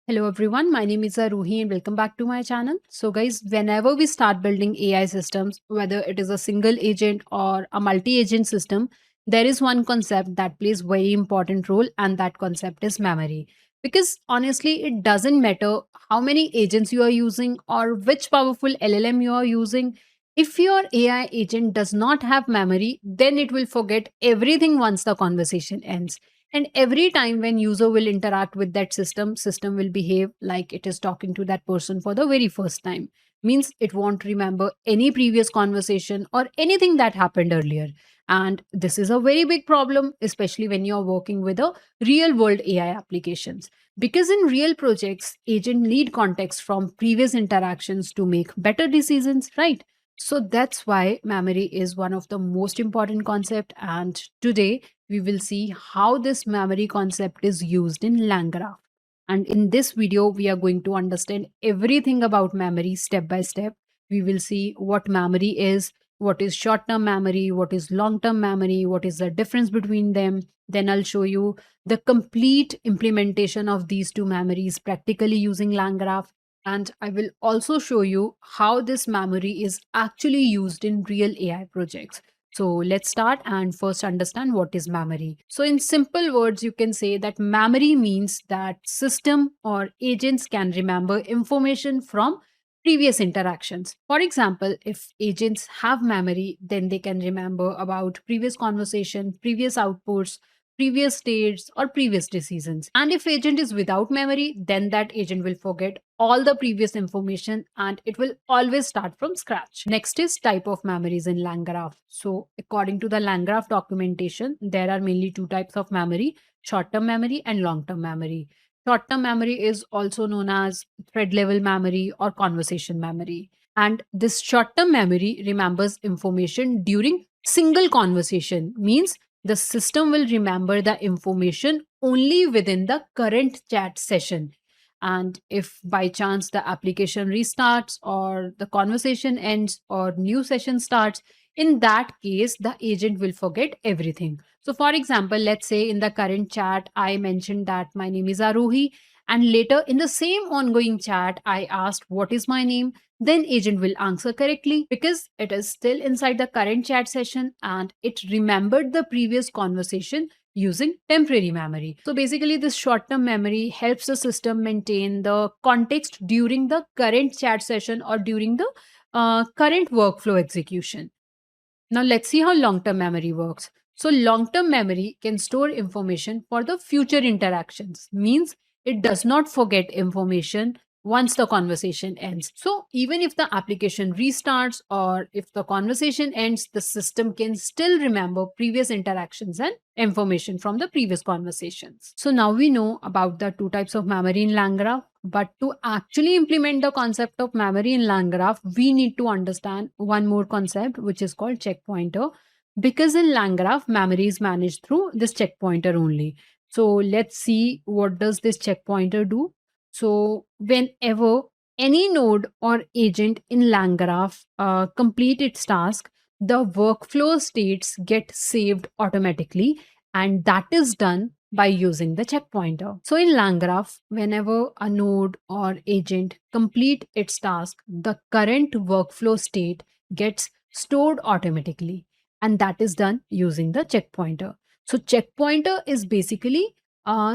Hello everyone, my name is Aruhi and welcome back to my channel. So guys, whenever we start building AI systems, whether it is a single agent or a multi-agent system, there is one concept that plays very important role, and that concept is memory. Because honestly, it doesn't matter how many agents you are using or which powerful LLM you are using. If your AI agent does not have memory, then it will forget everything once the conversation ends, and every time when user will interact with that system will behave like it is talking to that person for the very first time. Means it won't remember any previous conversation or anything that happened earlier. And this is a very big problem, especially when you're working with a real world AI applications, because in real projects agent need context from previous interactions to make better decisions, right? So that's why memory is one of the most important concept, and today we will see how this memory concept is used in LangGraph. And in this video, we are going to understand everything about memory step by step. We will see what memory is, what is short term memory, what is long term memory, what is the difference between them. Then I'll show you the complete implementation of these two memories practically using LangGraph. And I will also show you how this memory is actually used in real AI projects. So let's start and first understand what is memory. So in simple words, you can say that memory means that system or agents can remember information from previous interactions. For example, if agents have memory, then they can remember about previous conversation, previous outputs, previous states or previous decisions. And if agent is without memory, then that agent will forget all the previous information and it will always start from scratch. Next is type of memories in LangGraph. So according to the LangGraph documentation, there are mainly two types of memory: short-term memory and long-term memory. Short-term memory is also known as thread level memory or conversation memory. And this short-term memory remembers information during single conversation, means the system will remember the information only within the current chat session. And if by chance the application restarts or the conversation ends or new session starts, in that case the agent will forget everything. So for example, let's say in the current chat I mentioned that my name is Aruhi, and later in the same ongoing chat I asked what is my name, then agent will answer correctly because it is still inside the current chat session and it remembered the previous conversation using temporary memory. So basically, this short term memory helps the system maintain the context during the current chat session or during the current workflow execution. Now, let's see how long term memory works. So, long term memory can store information for the future interactions, means it does not forget information once the conversation ends. So, even if the application restarts or if the conversation ends, the system can still remember previous interactions and information from the previous conversations. So, now we know about the two types of memory in LangGraph. But to actually implement the concept of memory in LangGraph, we need to understand one more concept, which is called checkpointer. Because in LangGraph, memory is managed through this checkpointer only. So let's see what does this checkpointer do. So whenever any node or agent in LangGraph complete its task, the workflow states get saved automatically, and that is done by using the checkpointer. So in LangGraph, whenever a node or agent complete its task, the current workflow state gets stored automatically, and that is done using the checkpointer. So checkpointer is basically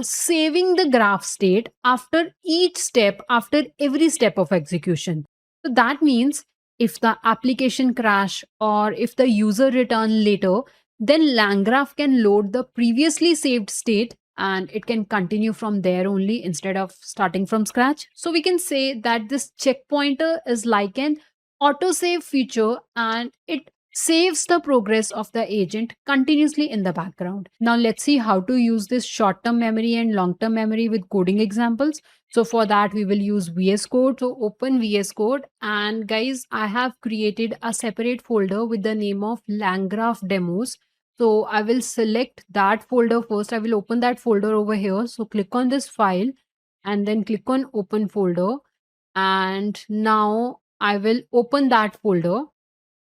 saving the graph state after each step, after every step of execution. So that means if the application crash or if the user return later, then LangGraph can load the previously saved state and it can continue from there only instead of starting from scratch. So we can say that this checkpointer is like an autosave feature, and it saves the progress of the agent continuously in the background. Now let's see how to use this short-term memory and long-term memory with coding examples. So for that we will use VS Code. So open VS Code, and guys, I have created a separate folder with the name of LangGraph demos. So I will select that folder first. I will open that folder over here. So click on this file and then click on open folder. And now I will open that folder,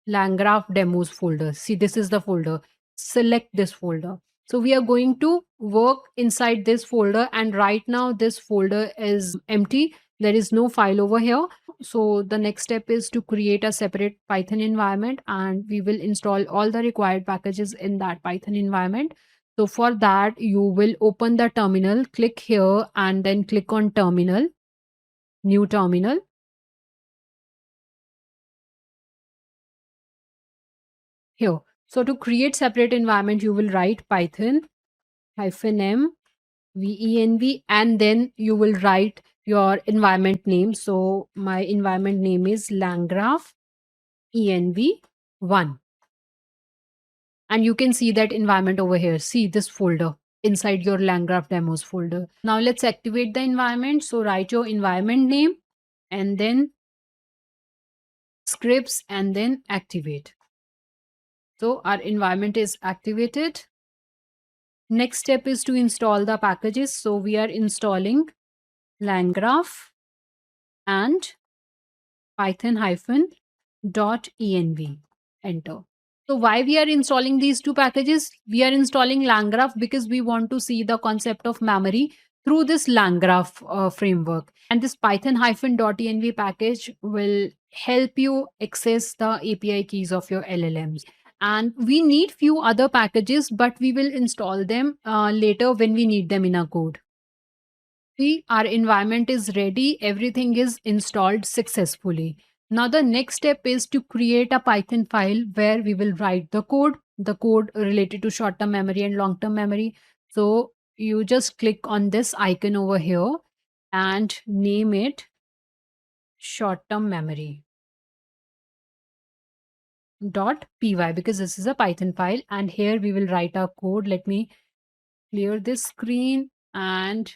LangGraph demos folder. See, this is the folder. Select this folder. So we are going to work inside this folder, and right now this folder is empty. There is no file over here. So the next step is to create a separate Python environment, and we will install all the required packages in that Python environment. So for that, you will open the terminal, click here, and then click on terminal, new terminal. Here. So to create separate environment, you will write Python -m venv, and then you will write your environment name. So my environment name is langgraph env1, and you can see that environment over here. See this folder inside your langgraph demos folder. Now let's activate the environment. So write your environment name and then scripts and then activate. So our environment is activated. Next step is to install the packages. So we are installing langgraph and python-env. Enter. So why we are installing these two packages? We are installing langgraph because we want to see the concept of memory through this langgraph framework. And this python-env package will help you access the API keys of your LLMs. And we need few other packages, but we will install them later when we need them in our code. See, our environment is ready. Everything is installed successfully. Now the next step is to create a Python file where we will write the code related to short-term memory and long-term memory. So you just click on this icon over here and name it short-term memory .py, because this is a Python file, and here we will write our code. Let me clear this screen, and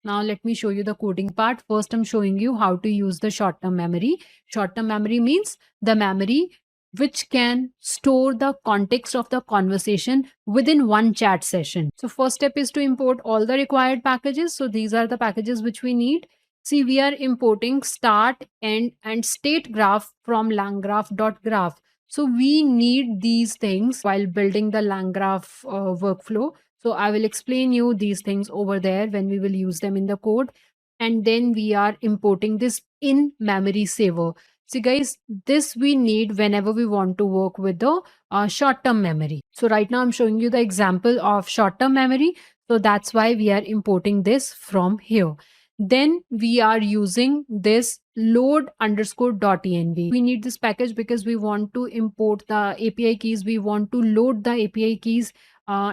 now let me show you the coding part. First, I'm showing you how to use the short-term memory. Short-term memory means the memory which can store the context of the conversation within one chat session. So first step is to import all the required packages. So these are the packages which we need. See, we are importing start, end, and state graph from langgraph.graph. So we need these things while building the langgraph workflow. So I will explain you these things over there when we will use them in the code. And then we are importing this in memory saver. So guys, this we need whenever we want to work with the short-term memory. So right now I'm showing you the example of short-term memory. So that's why we are importing this from here. Then we are using this load _.env. We need this package because we want to import the API keys. We want to load the API keys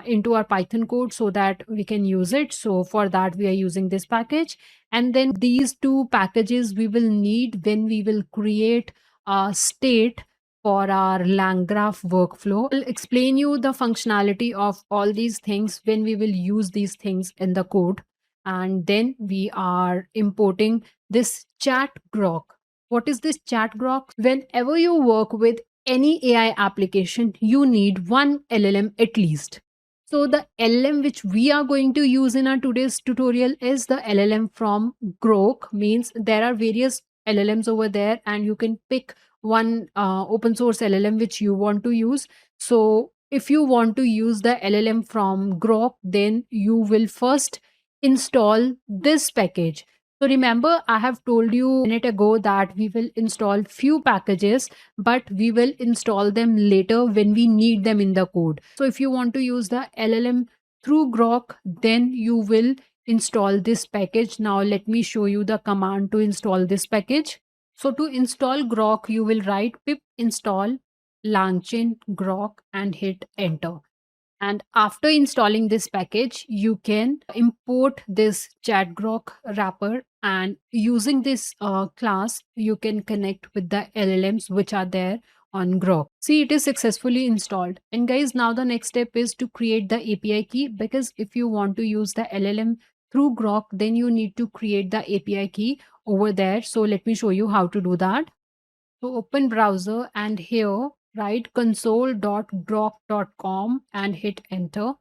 into our Python code so that we can use it. So for that, we are using this package. And then these two packages we will need when we will create a state for our langgraph workflow. I'll explain you the functionality of all these things when we will use these things in the code. And then we are importing this chat grok. What is this chat grok? Whenever you work with any AI application, you need one LLM at least. So the LLM which we are going to use in our today's tutorial is the LLM from Grok. Means there are various LLMs over there, and you can pick one open source LLM which you want to use. So if you want to use the LLM from Grok, then you will first install this package. So remember, I have told you a minute ago that we will install few packages, but we will install them later when we need them in the code. So if you want to use the LLM through Grok, then you will install this package. Now let me show you the command to install this package. So to install Grok, you will write pip install langchain grok and hit enter. And after installing this package, you can import this chatgrok wrapper, and using this class, you can connect with the LLMs which are there on Grok. See, it is successfully installed. And guys, now the next step is to create the API key, because if you want to use the LLM through Grok, then you need to create the API key over there. So let me show you how to do that. So open browser, and here write console.grok.com and hit enter.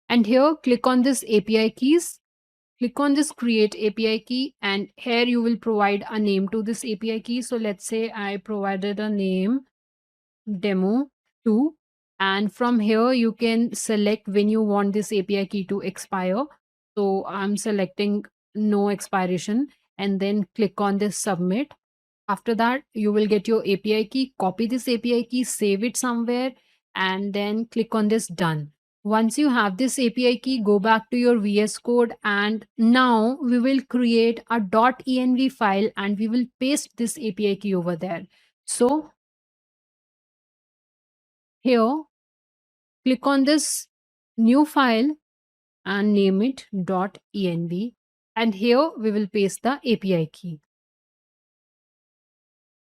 And here click on this API keys. Click on this create API key, and here you will provide a name to this API key. So let's say I provided a name demo 2. And from here, you can select when you want this API key to expire. So I'm selecting no expiration and then click on this submit. After that, you will get your API key, copy this API key, save it somewhere, and then click on this done. Once you have this API key, go back to your VS Code, and now we will create a .env file and we will paste this API key over there. So here, click on this new file and name it .env. And here we will paste the API key.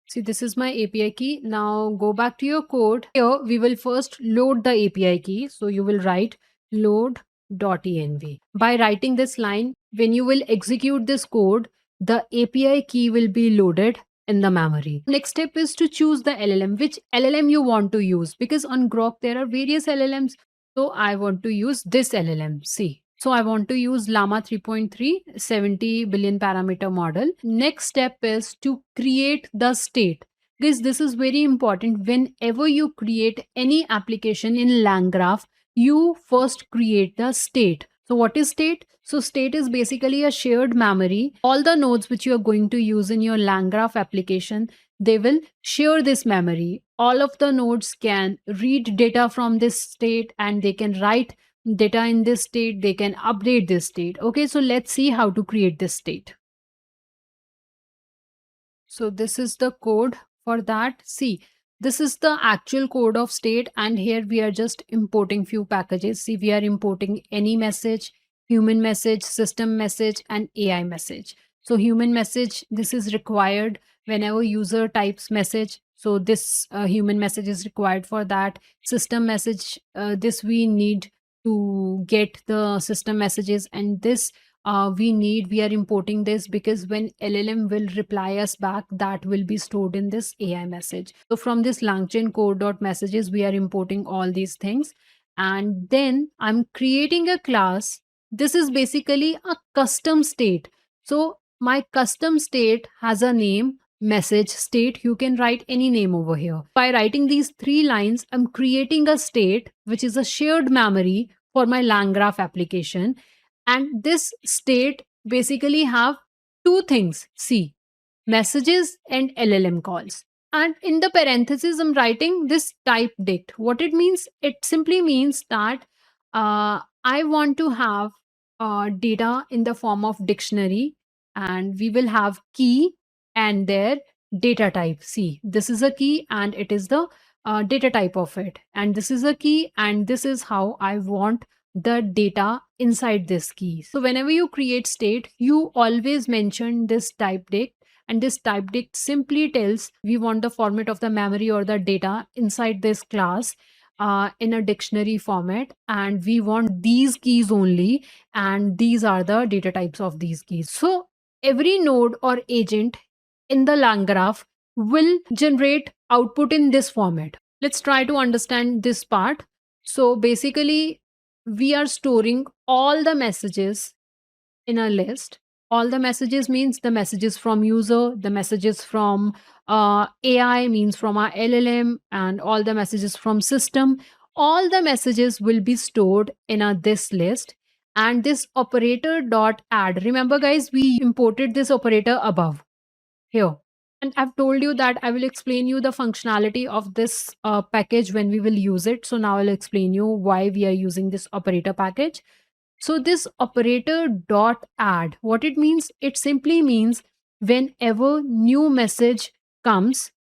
See, this is my API key. Now go back to your code. Here we will first load the API key. So you will write load.env. By writing this line, when you will execute this code, the API key will be loaded in the memory. Next step is to choose the LLM, which LLM you want to use, because on Grok there are various LLMs. So I want to use this LLM. See, so I want to use Llama 3.3 70 billion parameter model. Next step is to create the state. Guys, this is very important. Whenever you create any application in LangGraph, you first create the state. So what is state? So state is basically a shared memory. All the nodes which you are going to use in your LangGraph application, they will share this memory. All of the nodes can read data from this state and they can write data in this state, they can update this state. Okay, so let's see how to create this state. So this is the code for that. See, this is the actual code of state, and here we are just importing few packages. See, we are importing any message, human message, system message, and AI message. So human message, this is required whenever user types message. So this human message is required for that. System message, this we need to get the system messages, and this we are importing this because when LLM will reply us back, that will be stored in this AI message. So from this LangChain core.messages, we are importing all these things. And then I'm creating a class. This is basically a custom state. So my custom state has a name, message state. You can write any name over here. By writing these 3 lines, I'm creating a state which is a shared memory for my LangGraph application. And this state basically have 2 things. See, messages and LLM calls. And in the parentheses, I'm writing this type dict. What it means? It simply means that I want to have data in the form of dictionary, and we will have key and their data type. See, this is a key and it is the data type of it. And this is a key and this is how I want the data inside this key. So whenever you create state, you always mention this type dict, and this type dict simply tells we want the format of the memory or the data inside this class in a dictionary format, and we want these keys only, and these are the data types of these keys. So every node or agent in the LangGraph will generate output in this format. Let's try to understand this part. So basically, we are storing all the messages in a list. All the messages means the messages from user, the messages from AI means from our LLM, and all the messages from system. All the messages will be stored in a this list. And this operator dot add. Remember, guys, we imported this operator above here. And I've told you that I will explain you the functionality of this package when we will use it. So now I'll explain you why we are using this operator package. So this operator dot add, what it means? It simply means whenever new message comes,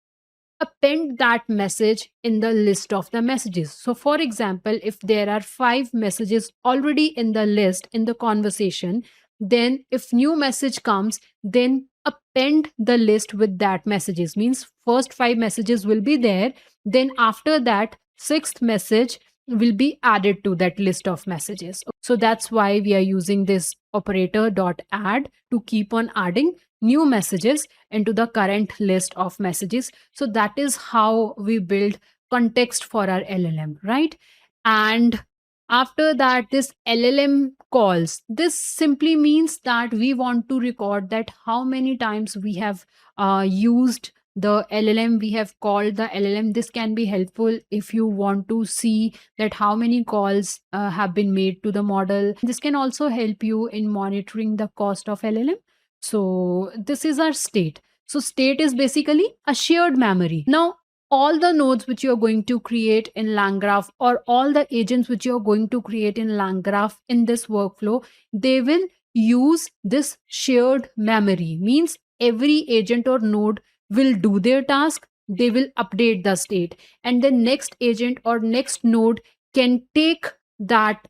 append that message in the list of the messages. So for example, if there are 5 messages already in the list in the conversation, then if new message comes, then append the list with that messages. Means first 5 messages will be there. Then after that, 6th message will be added to that list of messages. So that's why we are using this operator dot add to keep on adding new messages into the current list of messages. So that is how we build context for our LLM, right? And after that, this LLM calls. This simply means that we want to record that how many times we have used the LLM we have called the LLM. This can be helpful if you want to see that how many calls have been made to the model. This can also help you in monitoring the cost of LLM. So this is our state. So state is basically a shared memory. Now all the nodes which you're going to create in LangGraph, or all the agents which you're going to create in LangGraph in this workflow, they will use this shared memory. Means every agent or node will do their task, they will update the state, and the next agent or next node can take that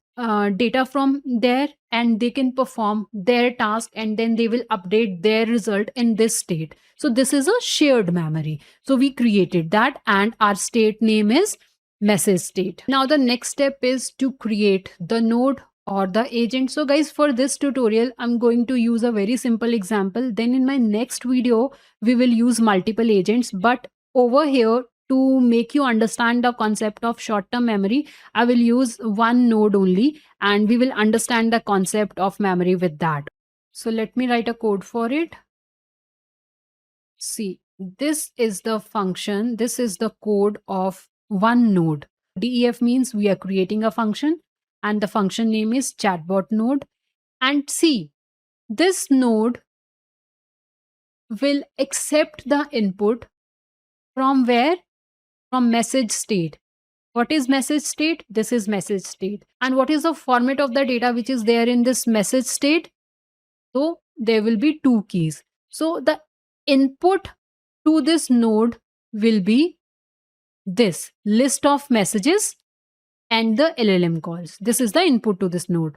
data from there and they can perform their task, and then they will update their result in this state. So this is a shared memory. So we created that, and our state name is message state. Now the next step is to create the node or the agent. So guys, for this tutorial I'm going to use a very simple example. Then in my next video we will use multiple agents, but over here, to make you understand the concept of short-term memory, I will use one node only, and we will understand the concept of memory with that. So let me write a code for it. See, this is the function, this is the code of one node. DEF means we are creating a function, and the function name is chatbot node. And see, this node will accept the input from where? From message state. What is message state? This is message state. And what is the format of the data which is there in this message state? So there will be two keys. So the input to this node will be this list of messages and the LLM calls. This is the input to this node.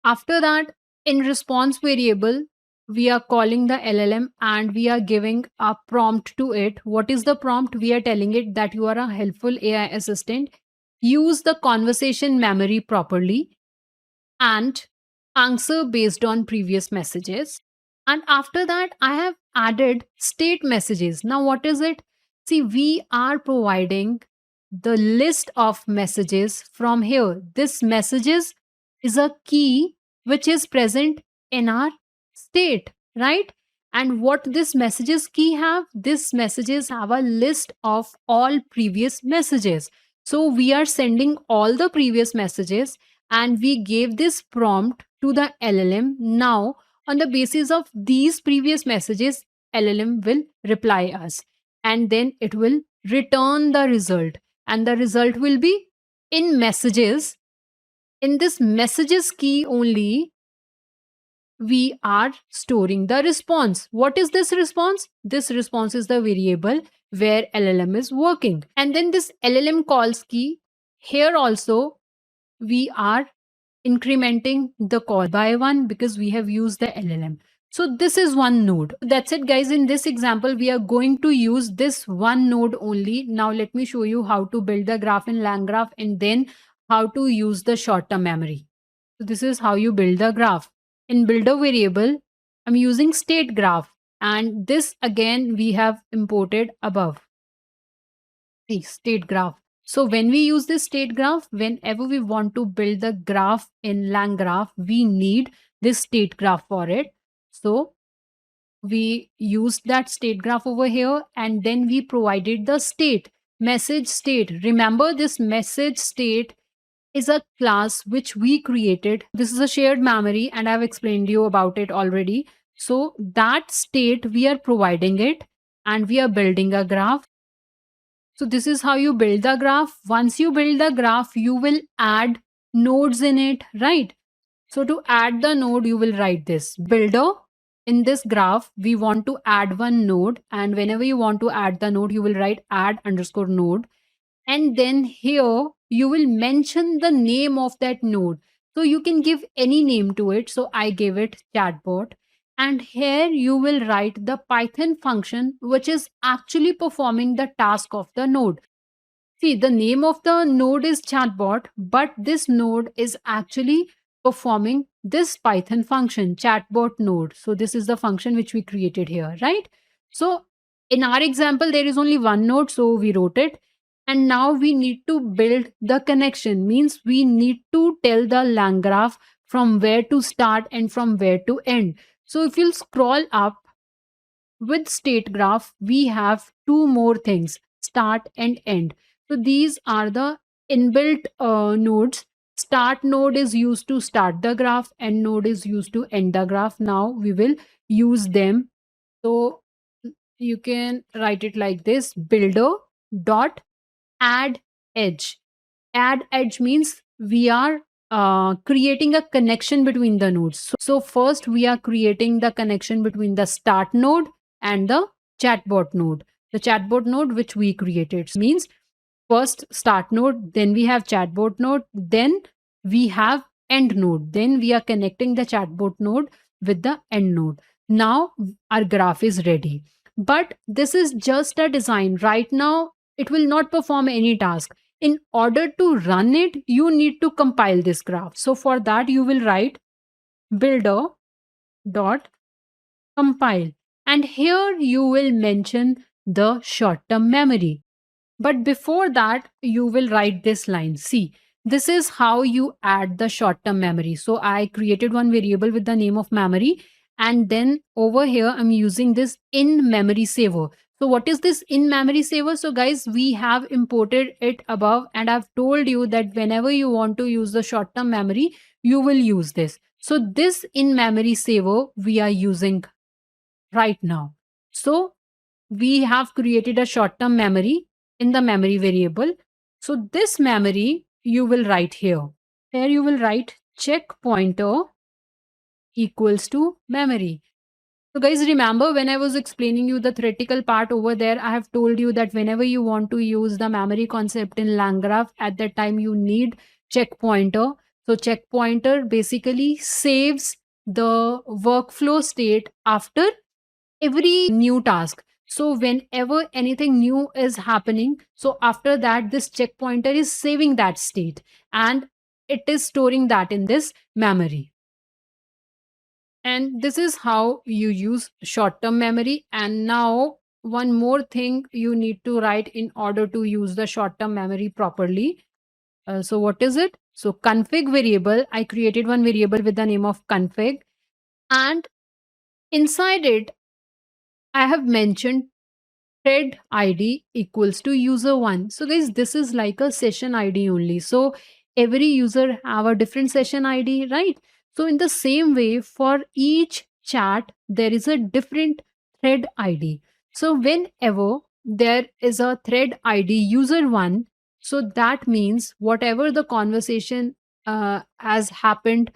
After that, in response variable, we are calling the LLM and we are giving a prompt to it. What is the prompt? We are telling it that you are a helpful AI assistant. Use the conversation memory properly and answer based on previous messages. And after that, I have added state messages. Now, what is it? See, we are providing the list of messages from here. This messages is a key which is present in our state, right? And what this messages key have? This messages have a list of all previous messages. So we are sending all the previous messages, and we gave this prompt to the LLM. Now, on the basis of these previous messages, LLM will reply us, and then it will return the result, and the result will be in messages. In this messages key only, we are storing the response. What is this response? This response is the variable where LLM is working. And then this LLM calls key, here also we are incrementing the call by one because we have used the LLM. So this is one node. That's it guys. In this example, we are going to use this one node only. Now let me show you how to build the graph in LangGraph and then how to use the short-term memory. So this is how you build the graph. In builder variable, I'm using state graph, and this again we have imported above. See, state graph. So when we use this state graph, whenever we want to build the graph in LangGraph, we need this state graph for it. So we used that state graph over here, and then we provided the state, message state. Remember, this message state is a class which we created. This is a shared memory, and I've explained you about it already. So that state we are providing it, and we are building a graph. So this is how you build the graph. Once you build the graph, you will add nodes in it, right? So to add the node, you will write this builder. In this graph, we want to add one node, and whenever you want to add the node, you will write add underscore node. And then here you will mention the name of that node. So you can give any name to it. So I gave it chatbot. And here you will write the Python function which is actually performing the task of the node. See, the name of the node is chatbot, but this node is actually performing this Python function, chatbot node. So this is the function which we created here, right? So in our example, there is only one node, so we wrote it. And now we need to build the connection, means we need to tell the LangGraph from where to start and from where to end. So if you'll scroll up, with state graph, we have two more things, start and end. So these are the inbuilt nodes. Start node is used to start the graph, end node is used to end the graph. Now we will use them. So you can write it like this: builder dot add edge. Add edge means we are creating a connection between the nodes. So first we are creating the connection between the start node and the chatbot node. The chatbot node which we created means first start node, then we have chatbot node, then we have end node, then we are connecting the chatbot node with the end node. Now our graph is ready. But this is just a design. Right now, it will not perform any task. In order to run it, you need to compile this graph. So for that, you will write builder dot compile. And here you will mention the short-term memory. But before that, you will write this line. See, this is how you add the short-term memory. So I created one variable with the name of memory. And then over here, I'm using this in memory saver. So what is this in memory saver? So guys, we have imported it above, and I've told you that whenever you want to use the short-term memory, you will use this. So this in memory saver we are using right now. So we have created a short-term memory in the memory variable. So this memory you will write here. Here you will write check pointer equals to memory. So guys, remember when I was explaining you the theoretical part over there, I have told you that whenever you want to use the memory concept in LangGraph, at that time you need check pointer. So check pointer basically saves the workflow state after every new task. So whenever anything new is happening, so after that, this check pointer is saving that state and it is storing that in this memory. And this is how you use short-term memory. And now one more thing you need to write in order to use the short-term memory properly. So what is it? So config variable, I created one variable with the name of config, and inside it, I have mentioned thread ID equals to user1. So guys, this is like a session ID only. So every user have a different session ID, right? So in the same way, for each chat, there is a different thread ID. So whenever there is a thread ID user1, so that means whatever the conversation has happened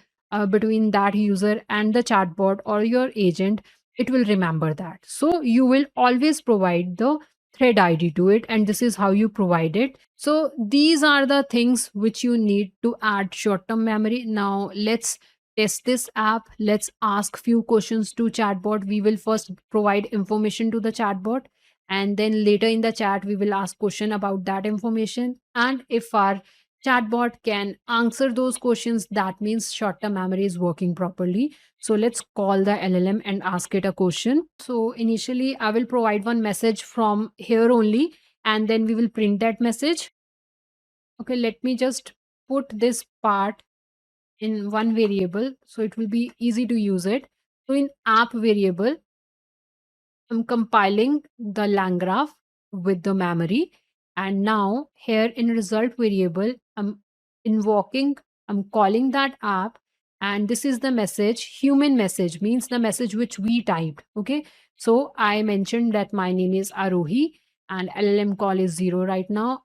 between that user and the chatbot or your agent, it will remember that. So you will always provide the thread ID to it, and this is how you provide it. So these are the things which you need to add short-term memory. Now let's test this app. Let's ask few questions to chatbot. We will first provide information to the chatbot, and then later in the chat we will ask question about that information. And if our chatbot can answer those questions, that means short-term memory is working properly. So let's call the LLM and ask it a question. So initially I will provide one message from here only, and then we will print that message. Okay, let me just put this part in one variable so it will be easy to use it. So in app variable, I'm compiling the LangGraph with the memory. And now here in result variable, I'm invoking, I'm calling that app. And this is the message, human message means the message which we typed. Okay. So I mentioned that my name is Arohi and LLM call is 0 right now.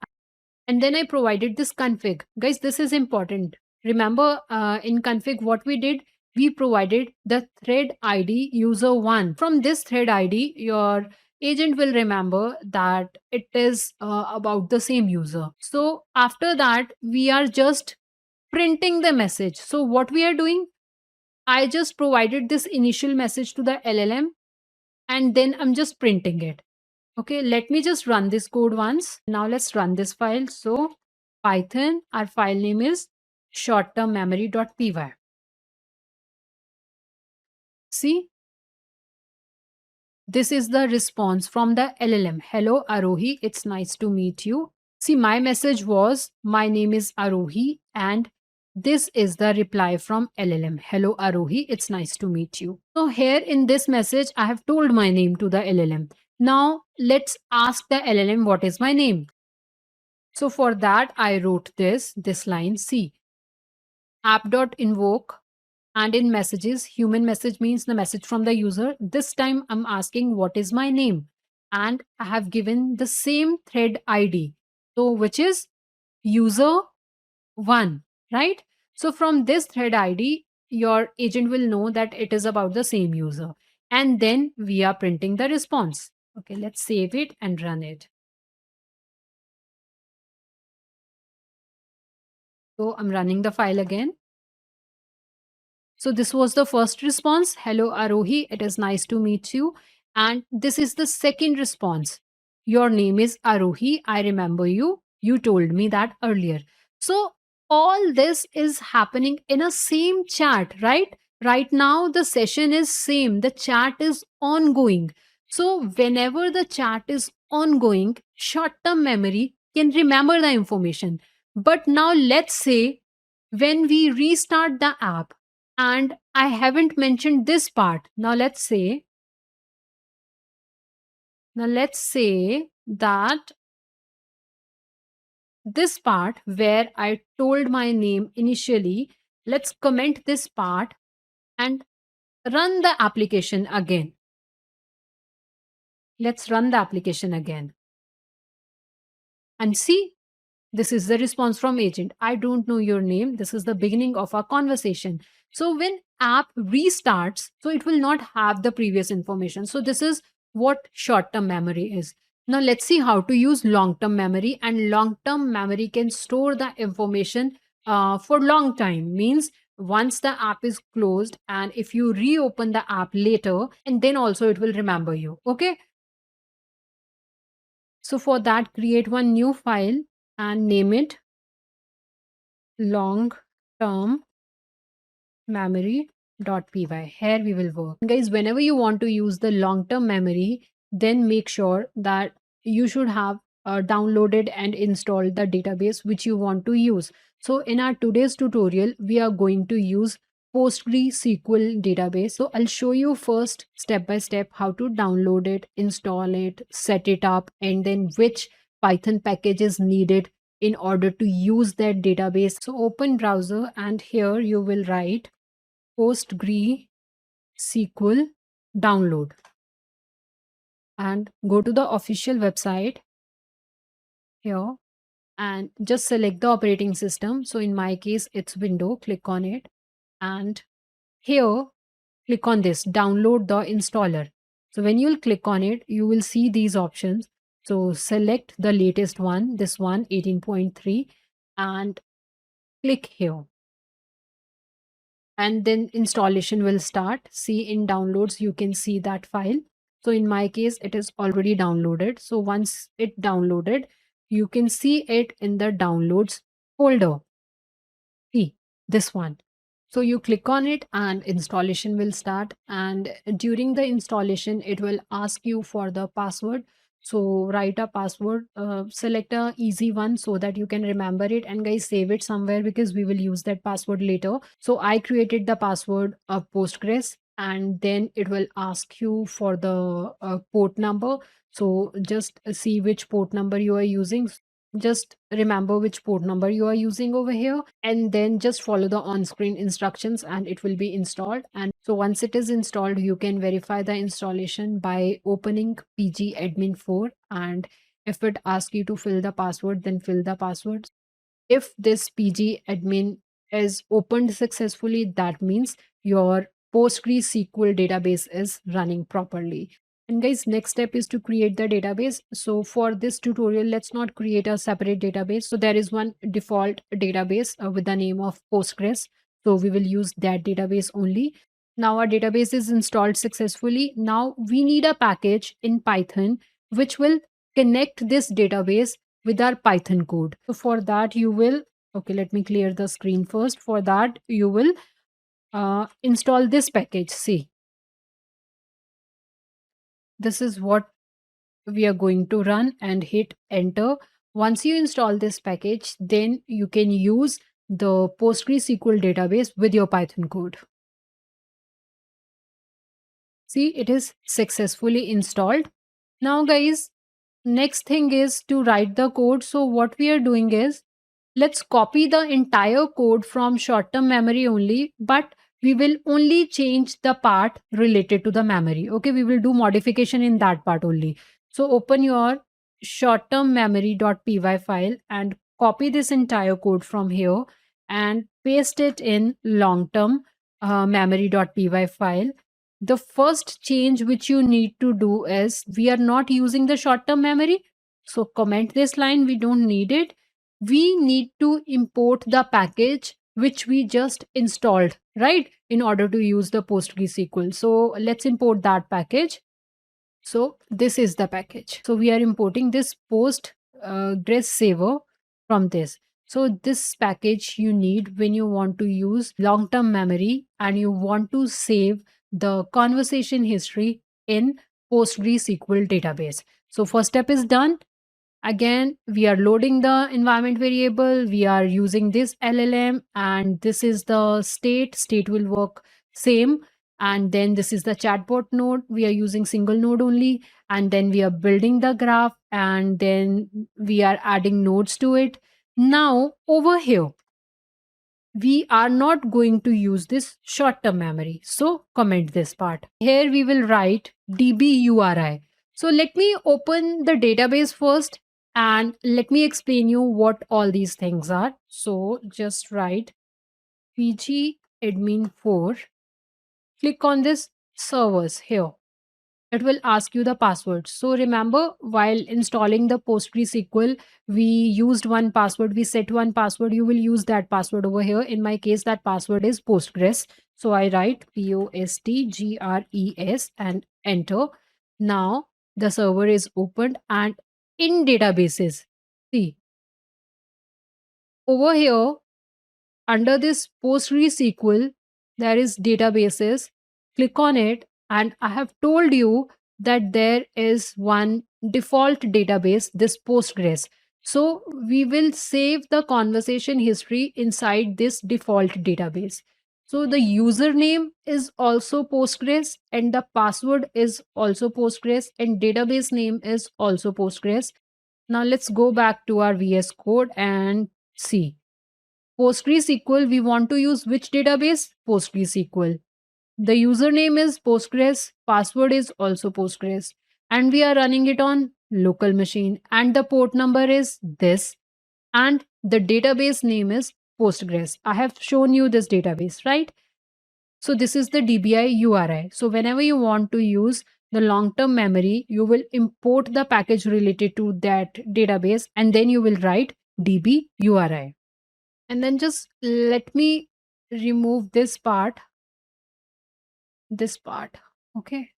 And then I provided this config. Guys, this is important. Remember in config what we did? We provided the thread ID user1. From this thread ID, your agent will remember that it is about the same user. So after that, we are just printing the message. So what we are doing, I just provided this initial message to the LLM and then I'm just printing it. Okay, let me just run this code once. Now let's run this file. So Python, our file name is shorttermmemory.py. See, this is the response from the LLM. Hello, Arohi. It's nice to meet you. See, my message was, my name is Arohi and This is the reply from LLM. Hello Arohi, it's nice to meet you. So here in this message, I have told my name to the LLM. Now let's ask the LLM what is my name. So for that, I wrote this line C. App.invoke, and in messages, human message means the message from the user. This time I'm asking what is my name, and I have given the same thread ID. So which is user 1, right? So from this thread ID, your agent will know that it is about the same user. And then we are printing the response. Okay, let's save it and run it. So I'm running the file again. So this was the first response. Hello, Arohi. It is nice to meet you. And this is the second response. Your name is Arohi. I remember you. You told me that earlier. So all this is happening in a same chat, right? Right now, the session is same. The chat is ongoing. So whenever the chat is ongoing, short-term memory can remember the information. But now let's say when we restart the app, and I haven't mentioned this part. Now let's say that this part where I told my name initially, let's comment this part and run the application again. Let's run the application again and see. This is the response from agent. I don't know your name. This is the beginning of our conversation. So when app restarts, so it will not have the previous information. So this is what short-term memory is. Now let's see how to use long-term memory. And long-term memory can store the information for long time. Means once the app is closed, and if you reopen the app later, and then also it will remember you. Okay. So for that, create one new file and name it long term memory.py. Here we will work. Guys, whenever you want to use the long term memory, then make sure that you should have downloaded and installed the database which you want to use. So in our today's tutorial, we are going to use PostgreSQL database. So I'll show you first step by step how to download it, install it, set it up, and then which Python package is needed in order to use that database. So open browser, and here you will write PostgreSQL download and go to the official website here and just select the operating system. So in my case, it's Windows. Click on it, and here click on this download the installer. So when you'll click on it, you will see these options. So select the latest one, this one 18.3, and click here, and then installation will start. See in downloads, you can see that file. So in my case, it is already downloaded. So once it downloaded, you can see it in the downloads folder. See this one. So you click on it and installation will start. And during the installation, it will ask you for the password. So write a password, select a easy one so that you can remember it. And guys, save it somewhere because we will use that password later. So I created the password of Postgres, and then it will ask you for the port number. So just see which port number you are using. Just remember which port number you are using over here, and then just follow the on-screen instructions and it will be installed. And so once it is installed, you can verify the installation by opening pgadmin4, and if it asks you to fill the password, then fill the password. If this pgadmin is opened successfully, that means your PostgreSQL database is running properly. And guys, next step is to create the database. So for this tutorial, let's not create a separate database. So there is one default database with the name of Postgres. So we will use that database only. Now our database is installed successfully. Now we need a package in Python which will connect this database with our Python code. So for that you will, okay, let me clear the screen first. For that you will install this package. See, this is what we are going to run, and hit enter. Once you install this package, then you can use the PostgreSQL database with your Python code. See, it is successfully installed. Now, guys, next thing is to write the code. So what we are doing is, let's copy the entire code from short-term memory only, but we will only change the part related to the memory. Okay, we will do modification in that part only. So open your short-term memory.py file and copy this entire code from here and paste it in long-term memory.py file. The first change which you need to do is, we are not using the short-term memory. So comment this line, we don't need it. We need to import the package which we just installed, right? In order to use the PostgreSQL. So let's import that package. So this is the package. So we are importing this Postgres saver from this. So this package you need when you want to use long-term memory and you want to save the conversation history in PostgreSQL database. So first step is done. Again, we are loading the environment variable. We are using this LLM and this is the state. State will work same. And then this is the chatbot node. We are using single node only. And then we are building the graph and then we are adding nodes to it. Now over here, we are not going to use this short-term memory. So comment this part. Here we will write db_uri. So let me open the database first and let me explain you what all these things are. So just write pgadmin4. Click on this servers here. It will ask you the password. So remember, while installing the PostgreSQL, we used one password, we set one password. You will use that password over here. In my case, that password is Postgres. So I write POSTGRES and enter. Now the server is opened and in databases, see over here under this PostgreSQL, there is databases. Click on it, and I have told you that there is one default database, this Postgres. So we will save the conversation history inside this default database. So the username is also Postgres, and the password is also Postgres, and database name is also Postgres. Now let's go back to our VS Code and see. PostgreSQL, we want to use which database? PostgreSQL. The username is Postgres, password is also Postgres, and we are running it on local machine, and the port number is this, and the database name is Postgres. I have shown you this database, right? So this is the DBI URI. So whenever you want to use the long-term memory, you will import the package related to that database, and then you will write DB URI. And then just let me remove this part, okay?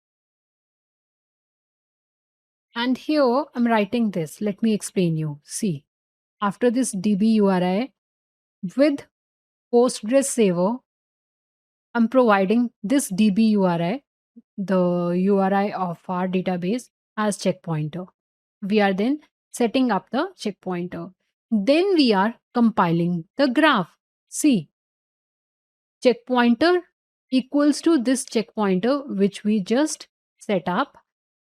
And here I'm writing this. Let me explain you. See, after this DB URI with Postgres Saver, I'm providing this DB URI, the URI of our database, as checkpointer. We are then setting up the checkpointer. Then we are compiling the graph. See, checkpointer equals to this checkpointer which we just set up,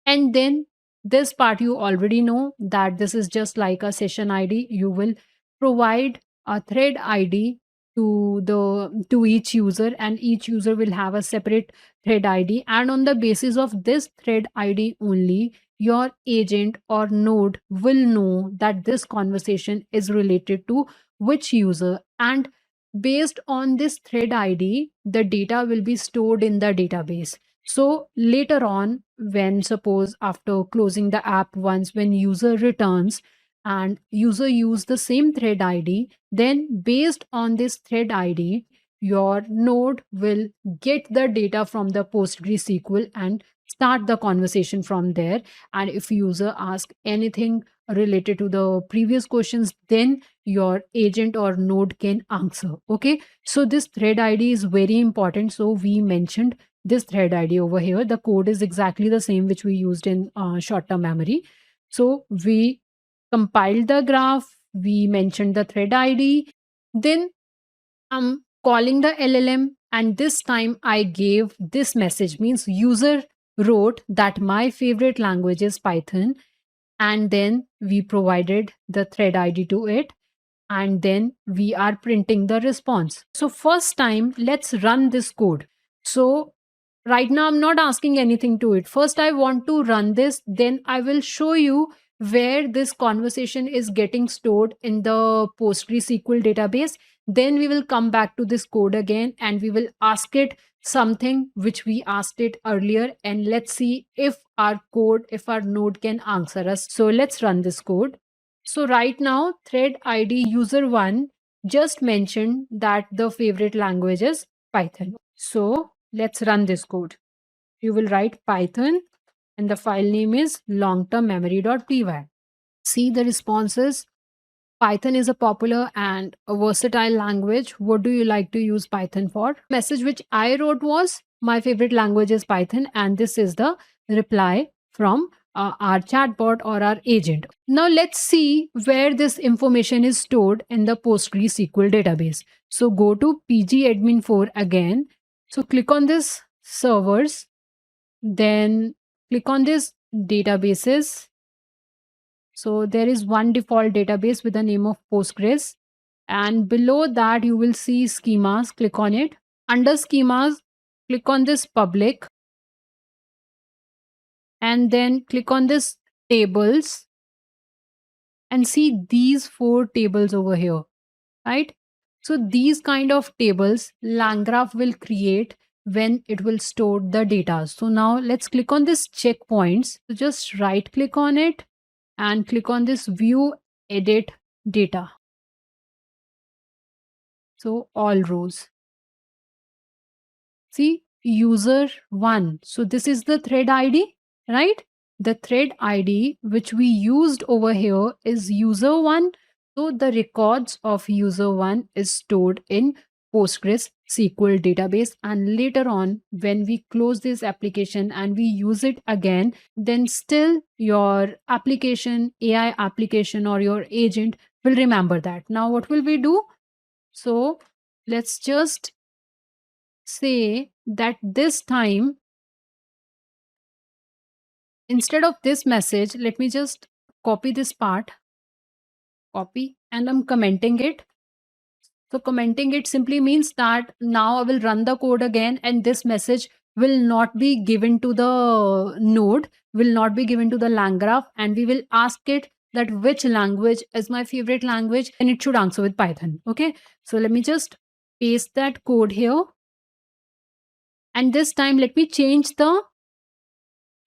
and then this part you already know that this is just like a session ID. You will provide a thread ID to each user, and each user will have a separate thread ID, and on the basis of this thread ID only, your agent or node will know that this conversation is related to which user, and based on this thread ID, the data will be stored in the database. So later on, when suppose after closing the app once, when user returns and user use the same thread ID, then based on this thread ID, your node will get the data from the PostgreSQL and start the conversation from there. And if user asks anything related to the previous questions, then your agent or node can answer. Okay, so this thread ID is very important. So we mentioned this thread ID over here. The code is exactly the same which we used in short-term memory. So we compiled the graph, we mentioned the thread ID, then I'm calling the LLM, and this time I gave this message, means user wrote that my favorite language is Python, and then we provided the thread ID to it, and then we are printing the response. So first time, let's run this code. So right now I'm not asking anything to it. First I want to run this, then I will show you where this conversation is getting stored in the PostgreSQL database. Then we will come back to this code again and we will ask it something which we asked it earlier, and let's see if our code, if our node can answer us. So let's run this code. So right now, thread ID user1 just mentioned that the favorite language is Python. So let's run this code. You will write Python and the file name is longtermmemory.py. See the responses. Python is a popular and a versatile language. What do you like to use Python for? Message which I wrote was my favorite language is Python, and this is the reply from our chatbot or our agent. Now let's see where this information is stored in the PostgreSQL database. So go to pgadmin4 again. So click on this servers, then click on this databases. So there is one default database with the name of Postgres, and below that you will see schemas. Click on it. Under schemas, click on this public, and then click on this tables, and see these 4 tables over here, right? So these kind of tables LangGraph will create when it will store the data. So now let's click on this checkpoints. So just right click on it and click on this view edit data. So all rows. See user 1. So this is the thread ID, right? The thread ID which we used over here is user 1. So the records of user 1 is stored in Postgres SQL database, and later on when we close this application and we use it again, then still your application, AI application or your agent will remember that. Now what will we do? So let's just say that this time, instead of this message, let me just copy this part, copy, and I'm commenting it. So commenting it simply means that now I will run the code again, and this message will not be given to the node, will not be given to the LangGraph, and we will ask it that which language is my favorite language, and it should answer with Python. Okay, so let me just paste that code here, and this time let me change the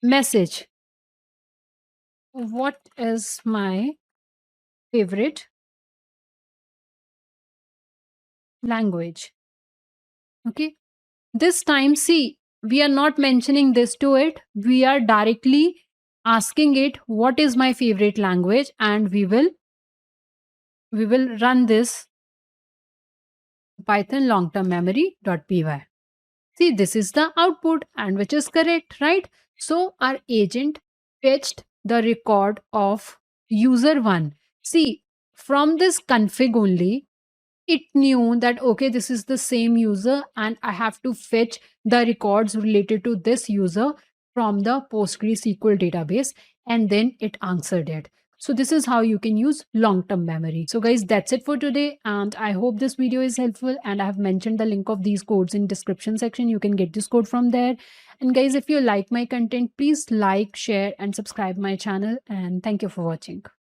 message. What is my favorite language? Okay, this time, see, we are not mentioning this to it, we are directly asking it what is my favorite language, and we will run this python long-term memory.py. See, this is the output, and which is correct, right? So our agent fetched the record of user 1. See, from this config only, it knew that okay, this is the same user and I have to fetch the records related to this user from the PostgreSQL database, and then it answered it. So this is how you can use long-term memory. So guys, that's it for today, and I hope this video is helpful, and I have mentioned the link of these codes in description section. You can get this code from there. And guys, if you like my content, please like, share and subscribe my channel, and thank you for watching.